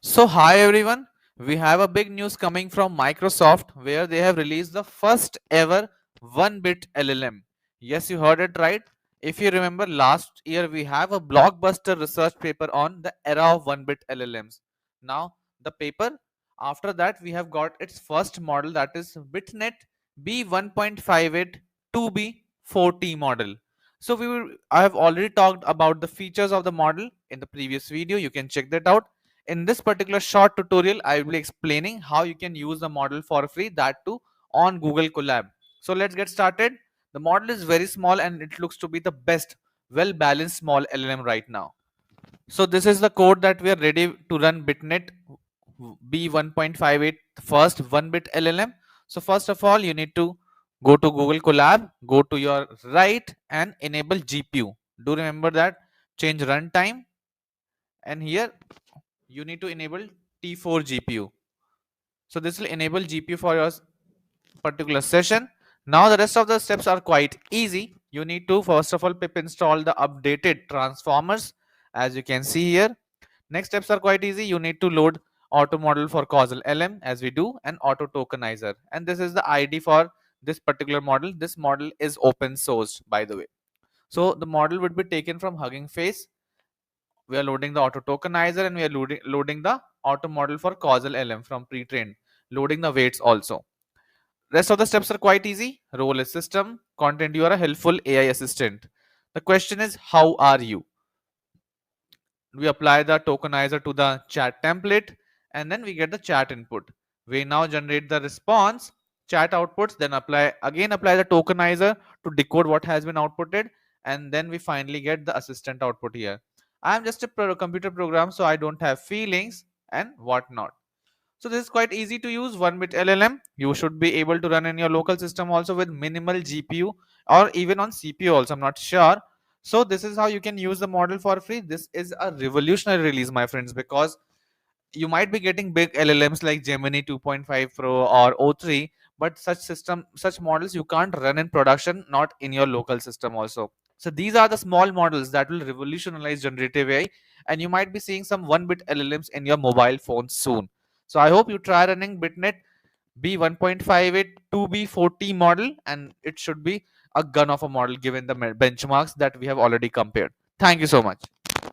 So hi everyone, we have a big news coming from Microsoft where they have released the first ever 1-bit LLM. Yes, you heard it right. If you remember last year we have a blockbuster research paper on the era of 1-bit LLMs. Now the paper after that we have got its first model, that is BitNet b1.58 2b40 model. So I have already talked about the features of the model in the previous video. You can check that out. In this particular short tutorial, I will be explaining how you can use the model for free, that too on Google Colab. So let's get started. The model is very small and it looks to be the best well balanced small LLM right now. So this is the code that we are ready to run BitNet B1.58 first 1-bit LLM. So first of all, you need to go to Google Colab, go to your right and enable GPU. Do remember that, change runtime, and here you need to enable T4 GPU. So this will enable GPU for your particular session. Now the rest of the steps are quite easy. You need to first of all pip install the updated transformers, as you can see here. Next steps are quite easy. You need to load auto model for causal LM as we do, and auto tokenizer, and this is the ID for this particular model. This model is open sourced, by the way. So the model would be taken from Hugging Face. We are loading the auto tokenizer and we are loading the auto model for causal LM from pre-trained, loading the weights also. Rest of the steps are quite easy. Role is system, content, you are a helpful AI assistant. The question is, how are you? We apply the tokenizer to the chat template and then we get the chat input. We now generate the response, chat outputs, then apply the tokenizer to decode what has been outputted, and then we finally get the assistant output here. I am just a computer program, so I don't have feelings and whatnot. So this is quite easy to use 1-bit LLM. You should be able to run in your local system also with minimal GPU, or even on CPU also, I'm not sure. So this is how you can use the model for free. This is a revolutionary release, my friends, because you might be getting big LLMs like Gemini 2.5 Pro or O3, but such models you can't run in production, not in your local system also. So these are the small models that will revolutionize generative AI, and you might be seeing some 1-bit LLMs in your mobile phone soon. So I hope you try running BitNet B1.58 2B40 model, and it should be a gun of a model given the benchmarks that we have already compared. Thank you so much.